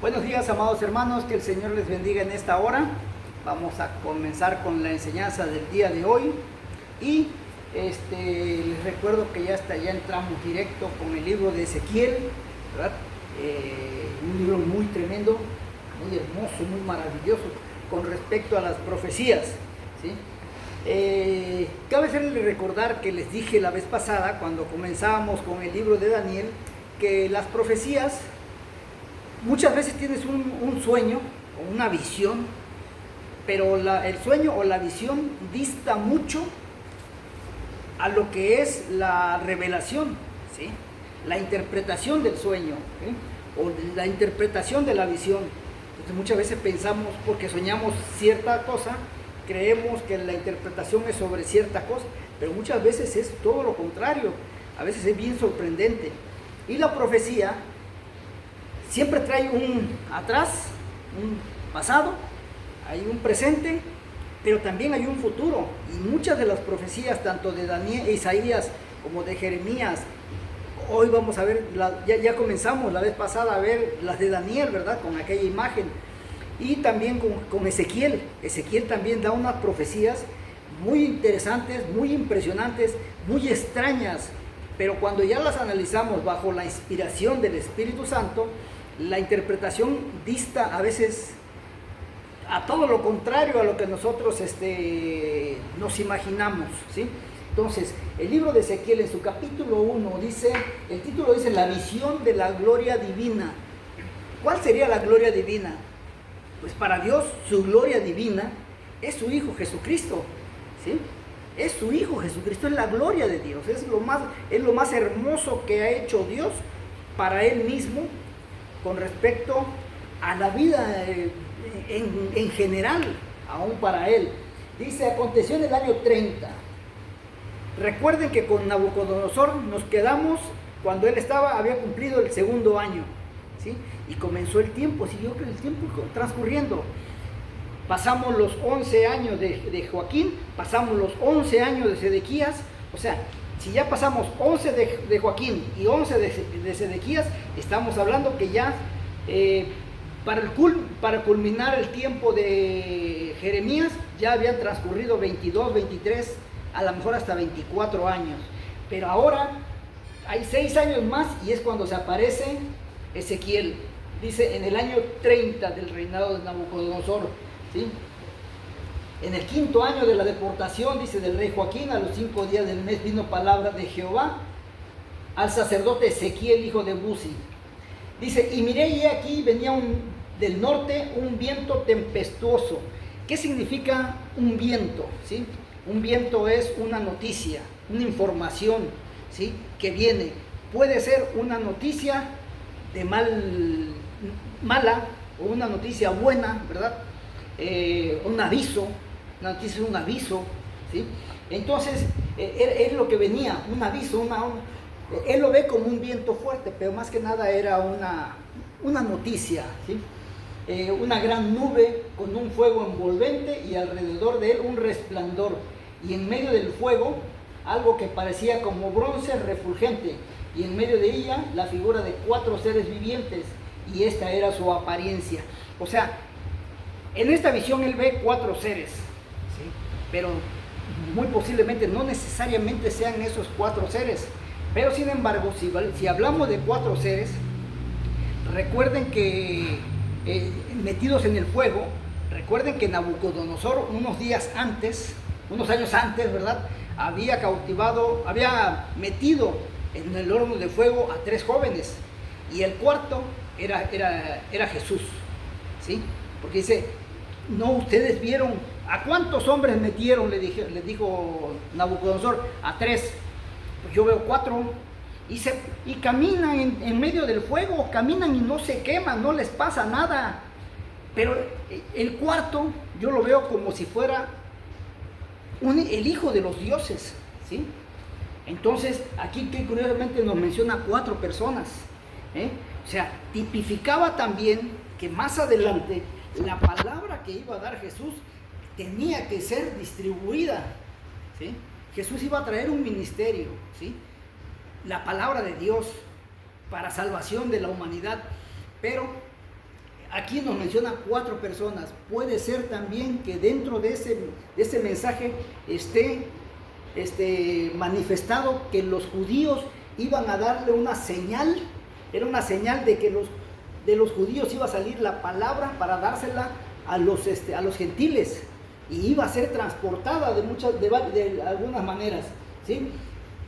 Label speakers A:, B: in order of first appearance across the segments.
A: Buenos días, amados hermanos, que el Señor les bendiga en esta hora. Vamos a comenzar con la enseñanza del día de hoy y les recuerdo que ya entramos directo con el libro de Ezequiel, ¿verdad? Un libro muy tremendo, muy hermoso, muy maravilloso con respecto a las profecías, ¿sí? Cabe hacerles recordar que les dije la vez pasada, cuando comenzábamos con el libro de Daniel, que las profecías muchas veces tienes un sueño o una visión, pero el sueño o la visión dista mucho a lo que es la revelación, ¿sí? La interpretación del sueño, ¿sí? O la interpretación de la visión. Entonces muchas veces pensamos, porque soñamos cierta cosa, creemos que la interpretación es sobre cierta cosa, pero muchas veces es todo lo contrario. A veces es bien sorprendente. Y la profecía siempre trae un atrás, un pasado, hay un presente, pero también hay un futuro. Y muchas de las profecías, tanto de Daniel, Isaías como de Jeremías, hoy vamos a ver, ya comenzamos la vez pasada a ver las de Daniel, ¿verdad? Con aquella imagen. Y también con Ezequiel. Ezequiel también da unas profecías muy interesantes, muy impresionantes, muy extrañas. Pero cuando ya las analizamos bajo la inspiración del Espíritu Santo, la interpretación dista a veces a todo lo contrario a lo que nosotros nos imaginamos, ¿sí? Entonces, el libro de Ezequiel en su capítulo 1 dice, el título dice la visión de la gloria divina. ¿Cuál sería la gloria divina? Pues para Dios su gloria divina es su Hijo Jesucristo, ¿sí? Es su Hijo Jesucristo, es la gloria de Dios, es lo más hermoso que ha hecho Dios para Él mismo con respecto a la vida en general, aún para Él. Dice, aconteció en el año 30. Recuerden que con Nabucodonosor nos quedamos cuando él había cumplido el segundo año, ¿sí? Y comenzó el tiempo, siguió el tiempo transcurriendo. Pasamos los 11 años de Joaquín, pasamos los 11 años de Sedequías, o sea, si ya pasamos 11 de Joaquín y 11 de Sedequías, estamos hablando que ya para culminar el tiempo de Jeremías ya habían transcurrido 22, 23, a lo mejor hasta 24 años. Pero ahora hay 6 años más y es cuando se aparece Ezequiel. Dice en el año 30 del reinado de Nabucodonosor, ¿sí? En el 5.º año de la deportación, dice, del rey Joaquín, a los 5 días del mes vino palabra de Jehová al sacerdote Ezequiel, hijo de Buzi. Dice, y miré y aquí venía del norte un viento tempestuoso. ¿Qué significa un viento? ¿Sí? Un viento es una noticia, una información, ¿sí? Que viene. Puede ser una noticia de mala o una noticia buena, ¿verdad? Un aviso. Una noticia es un aviso, ¿sí? Entonces, es lo que venía, un aviso, él lo ve como un viento fuerte, pero más que nada era una noticia, ¿sí? Una gran nube con un fuego envolvente y alrededor de él un resplandor, y en medio del fuego algo que parecía como bronce refulgente, y en medio de ella la figura de 4 seres vivientes, y esta era su apariencia. O sea, en esta visión él ve 4 seres, ¿sí? Pero muy posiblemente no necesariamente sean esos 4 seres. Pero sin embargo, si hablamos de 4 seres, recuerden que metidos en el fuego, recuerden que Nabucodonosor unos años antes, ¿verdad? Había metido en el horno de fuego a 3 jóvenes, y el cuarto era Jesús, ¿sí? Porque dice, no, ustedes vieron, ¿a cuántos hombres metieron? Le dijo Nabucodonosor, a 3. Pues yo veo 4, y caminan en medio del fuego, caminan y no se queman, no les pasa nada. Pero el cuarto yo lo veo como si fuera el hijo de los dioses, ¿sí? Entonces aquí que curiosamente nos menciona 4 personas, ¿eh? O sea, tipificaba también que más adelante la palabra que iba a dar Jesús tenía que ser distribuida, ¿sí? Jesús iba a traer un ministerio, ¿sí? La palabra de Dios para salvación de la humanidad, pero aquí nos menciona 4 personas. Puede ser también que dentro de ese mensaje esté manifestado que los judíos iban a darle una señal. Era una señal de que de los judíos iba a salir la palabra para dársela a los gentiles, y iba a ser transportada de algunas maneras, ¿sí?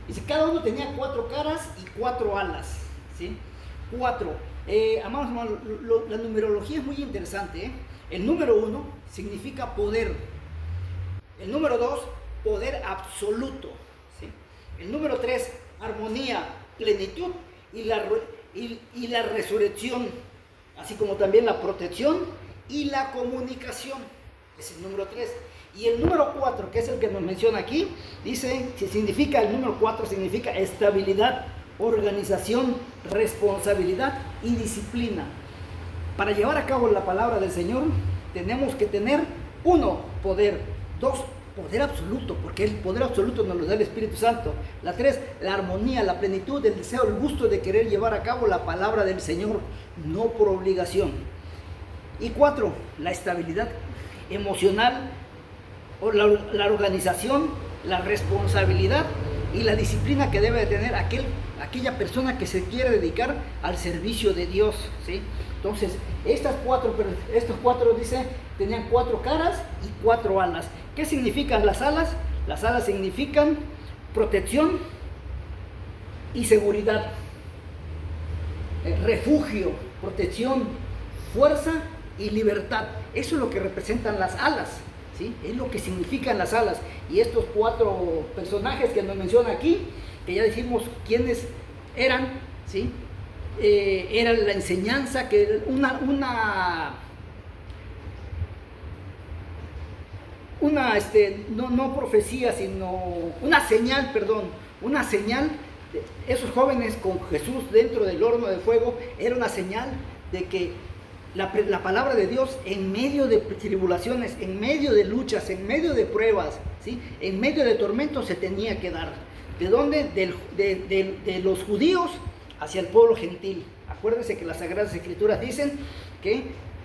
A: Y si cada uno tenía 4 caras y 4 alas, ¿sí? 4. Amados, la numerología es muy interesante, ¿eh? El número 1 significa poder. El número 2, poder absoluto, ¿sí? El número 3, armonía, plenitud y la resurrección, así como también la protección y la comunicación. Es el número 3. Y el número 4, que es el que nos menciona aquí, dice, el número 4 significa estabilidad, organización, responsabilidad y disciplina. Para llevar a cabo la palabra del Señor, tenemos que tener 1, poder; 2, poder absoluto, porque el poder absoluto nos lo da el Espíritu Santo; la 3, la armonía, la plenitud, el deseo, el gusto de querer llevar a cabo la palabra del Señor, no por obligación; y 4, la estabilidad emocional, o la organización, la responsabilidad y la disciplina que debe de tener aquella persona que se quiere dedicar al servicio de Dios, ¿sí? Entonces, estos 4 dice, tenían 4 caras y 4 alas. ¿Qué significan las alas? Las alas significan protección y seguridad, refugio, protección, fuerza y libertad. Eso es lo que representan las alas, ¿sí? Es lo que significan las alas. Y estos 4 personajes que nos menciona aquí, que ya dijimos quiénes eran, ¿sí? Era la enseñanza, que no profecía, sino una señal, una señal. Esos jóvenes con Jesús dentro del horno de fuego era una señal de que la palabra de Dios, en medio de tribulaciones, en medio de luchas, en medio de pruebas, ¿sí? En medio de tormentos, se tenía que dar. ¿De dónde? De los judíos hacia el pueblo gentil. Acuérdense que las Sagradas Escrituras dicen que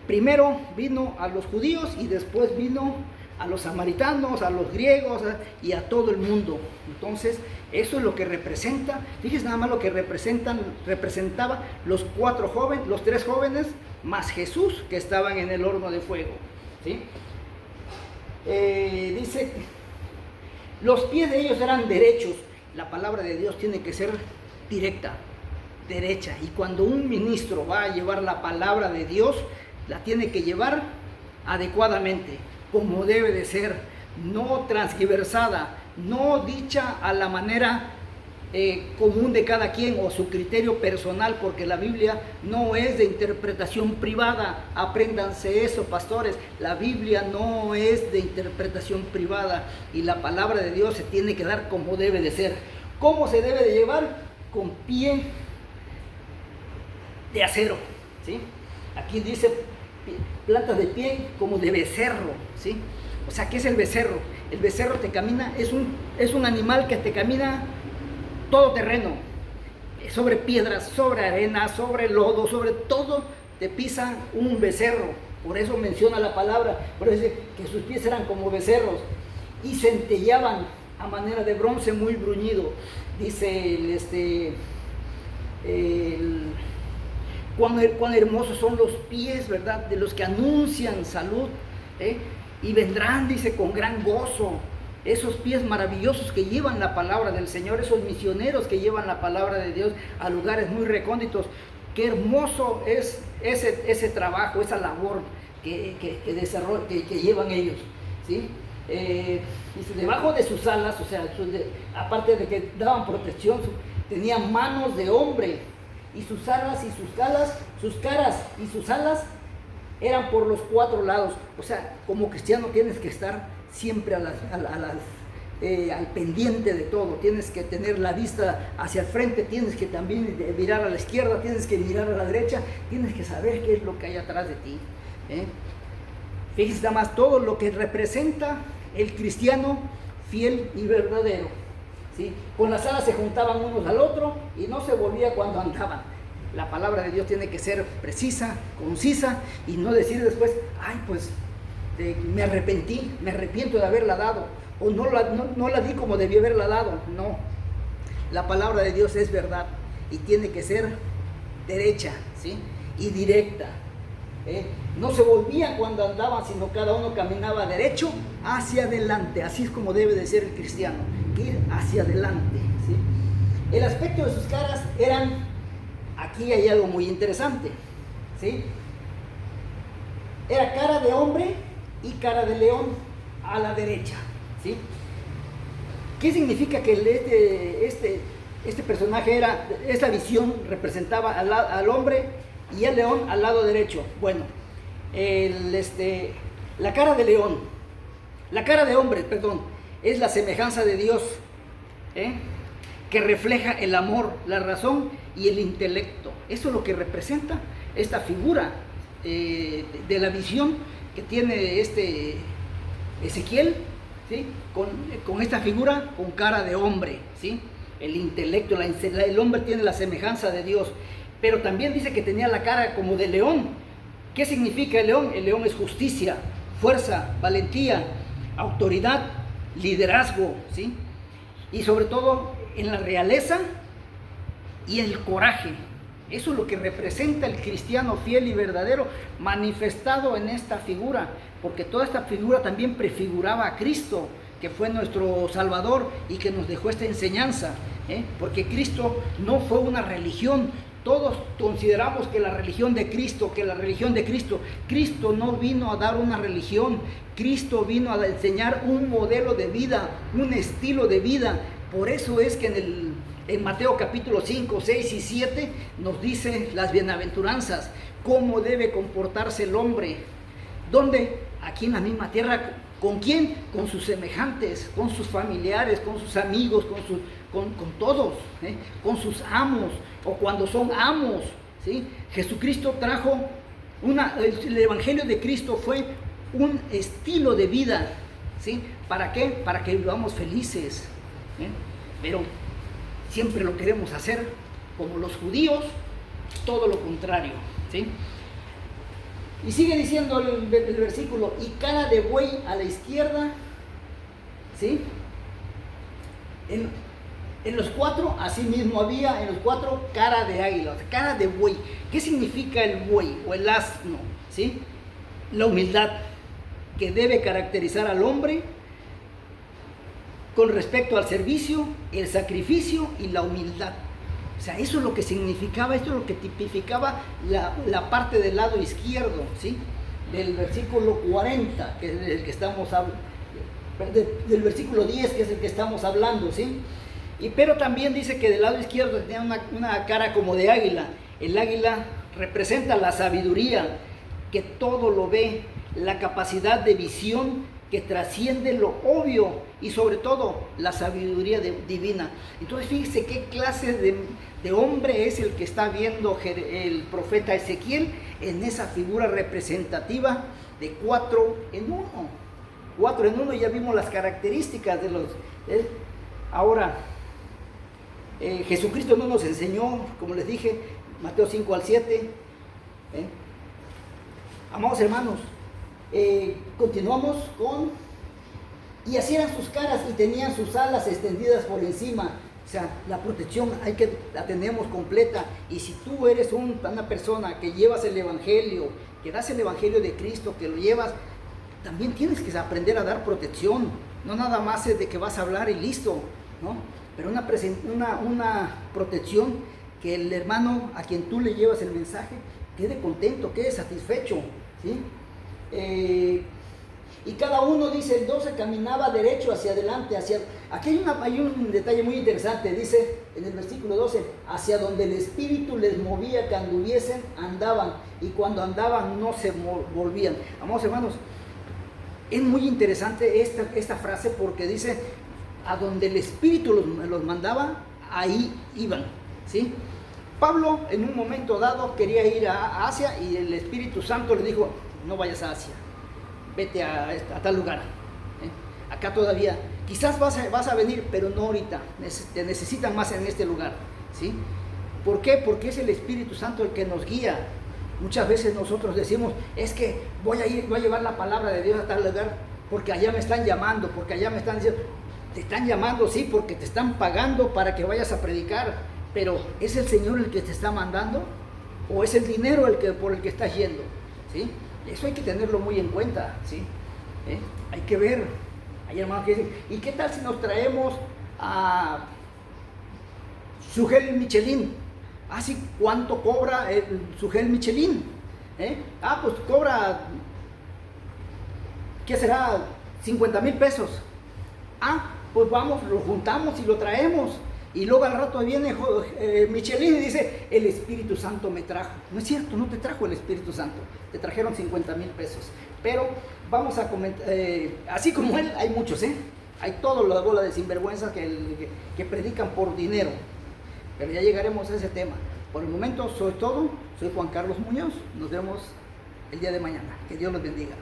A: primero vino a los judíos y después vino a los samaritanos, a los griegos y a todo el mundo. Entonces, eso es lo que representa. Fíjense nada más lo que representaba los 3 jóvenes más Jesús, que estaban en el horno de fuego, ¿sí? Dice, los pies de ellos eran derechos. La palabra de Dios tiene que ser directa, derecha. Y cuando un ministro va a llevar la palabra de Dios, la tiene que llevar adecuadamente, como debe de ser, no transgiversada, no dicha a la manera común de cada quien o su criterio personal, porque la Biblia no es de interpretación privada. Apréndanse eso, pastores. La Biblia no es de interpretación privada, y la palabra de Dios se tiene que dar como debe de ser. ¿Cómo se debe de llevar? Con pie de acero, ¿sí? Aquí dice plantas de pie como de becerro, ¿sí? O sea, ¿qué es el becerro? El becerro te camina, es un animal que te camina todo terreno, sobre piedras, sobre arena, sobre lodo, sobre todo te pisa un becerro. Por eso menciona la palabra, por eso dice que sus pies eran como becerros y centellaban a manera de bronce muy bruñido. Dice cuán hermosos son los pies, ¿verdad?, de los que anuncian salud, y vendrán, dice, con gran gozo. Esos pies maravillosos que llevan la palabra del Señor, esos misioneros que llevan la palabra de Dios a lugares muy recónditos. Qué hermoso es ese trabajo, esa labor que llevan ellos, ¿sí? Dice, debajo de sus alas, o sea, aparte de que daban protección, tenían manos de hombre, y sus alas y sus caras y sus alas eran por los 4 lados. O sea, como cristiano tienes que estar siempre al pendiente de todo. Tienes que tener la vista hacia el frente, tienes que también mirar a la izquierda, tienes que mirar a la derecha, tienes que saber qué es lo que hay atrás de ti, Fíjense nada más todo lo que representa el cristiano fiel y verdadero, ¿sí? Con las alas se juntaban unos al otro y no se volvía cuando andaban. La palabra de Dios tiene que ser precisa, concisa, y no decir después, ay, pues me arrepiento de haberla dado, o no la di como debí haberla dado. No, la palabra de Dios es verdad y tiene que ser derecha, ¿sí? Y directa. No se volvía cuando andaban, sino cada uno caminaba derecho hacia adelante. Así es como debe de ser el cristiano, ir hacia adelante, ¿sí? El aspecto de sus caras eran, aquí hay algo muy interesante, ¿sí? Era cara de hombre y cara de león a la derecha, ¿sí? ¿Qué significa que este personaje era, esta visión representaba al hombre y al león al lado derecho? Bueno, la cara de león, la cara de hombre, perdón, es la semejanza de Dios, que refleja el amor, la razón y el intelecto. Eso es lo que representa esta figura de la visión que tiene Ezequiel, ¿sí? Con esta figura con cara de hombre, ¿sí? El intelecto, el hombre tiene la semejanza de Dios, pero también dice que tenía la cara como de león. ¿Qué significa el león? El león es justicia, fuerza, valentía, autoridad, liderazgo, ¿sí? Y sobre todo en la realeza y el coraje. Eso es lo que representa el cristiano fiel y verdadero, manifestado en esta figura, porque toda esta figura también prefiguraba a Cristo, que fue nuestro Salvador y que nos dejó esta enseñanza, porque Cristo no fue una religión. Todos consideramos que la religión de Cristo, Cristo no vino a dar una religión, Cristo vino a enseñar un modelo de vida, un estilo de vida. Por eso es que en Mateo capítulo 5, 6 y 7 nos dice las bienaventuranzas, cómo debe comportarse el hombre. ¿Dónde? Aquí en la misma tierra. ¿Con quién? Con sus semejantes, con sus familiares, con sus amigos, con todos, con sus amos, o cuando son amos, ¿sí? Jesucristo trajo el Evangelio de Cristo fue un estilo de vida, ¿sí? ¿Para qué? Para que vivamos felices, pero siempre lo queremos hacer como los judíos, todo lo contrario, ¿sí? Y sigue diciendo el versículo, y cara de buey a la izquierda, ¿sí? En los cuatro, así mismo había en los cuatro cara de águila, cara de buey. ¿Qué significa el buey o el asno? ¿Sí? La humildad que debe caracterizar al hombre con respecto al servicio, el sacrificio y la humildad. O sea, eso es lo que significaba, esto es lo que tipificaba la parte del lado izquierdo, ¿sí? Del versículo 40, que es el que estamos hablando, del versículo 10, que es el que estamos hablando, ¿sí? Pero también dice que del lado izquierdo tenía una cara como de águila. El águila representa la sabiduría, que todo lo ve, la capacidad de visión que trasciende lo obvio y sobre todo la sabiduría divina. Entonces fíjese qué clase de hombre es el que está viendo el profeta Ezequiel en esa figura representativa de 4 en 1. 4 en 1, ya vimos las características de los... Ahora, Jesucristo no nos enseñó, como les dije, Mateo 5 al 7. Amados hermanos, continuamos con... Y así eran sus caras y tenían sus alas extendidas por encima. O sea, la protección la tenemos completa. Y si tú eres una persona que llevas el Evangelio, que das el Evangelio de Cristo, que lo llevas, también tienes que aprender a dar protección. No nada más es de que vas a hablar y listo, ¿no? Pero una protección que el hermano a quien tú le llevas el mensaje quede contento, quede satisfecho, ¿sí? Y cada uno, dice el 12, caminaba derecho hacia adelante, aquí hay un detalle muy interesante, dice en el versículo 12, hacia donde el Espíritu les movía que anduviesen, andaban, y cuando andaban no se volvían. Amados hermanos, es muy interesante esta frase, porque dice, a donde el Espíritu los mandaba, ahí iban, ¿sí? Pablo en un momento dado quería ir a Asia y el Espíritu Santo le dijo, no vayas a Asia, vete a tal lugar, acá todavía, quizás vas a venir, pero no ahorita, te necesitan más en este lugar, ¿sí? ¿Por qué? Porque es el Espíritu Santo el que nos guía. Muchas veces nosotros decimos, es que voy a llevar la palabra de Dios a tal lugar, porque allá me están llamando, porque allá me están diciendo, te están llamando, sí, porque te están pagando para que vayas a predicar, pero ¿es el Señor el que te está mandando? ¿O es el dinero por el que estás yendo? ¿Sí? Eso hay que tenerlo muy en cuenta, ¿sí? Hay que ver. Hay hermanos que dicen, ¿y qué tal si nos traemos a su gel Michelin? Ah, sí, ¿cuánto cobra su gel Michelin? Pues cobra, ¿qué será? 50,000 pesos. Pues vamos, lo juntamos y lo traemos. Y luego al rato viene Michelin y dice, el Espíritu Santo me trajo. No es cierto, no te trajo el Espíritu Santo, te trajeron 50,000 pesos. Pero vamos a comentar, así como él, hay muchos, hay toda la bola de sinvergüenzas que predican por dinero. Pero ya llegaremos a ese tema. Por el momento soy todo, soy Juan Carlos Muñoz, nos vemos el día de mañana. Que Dios los bendiga.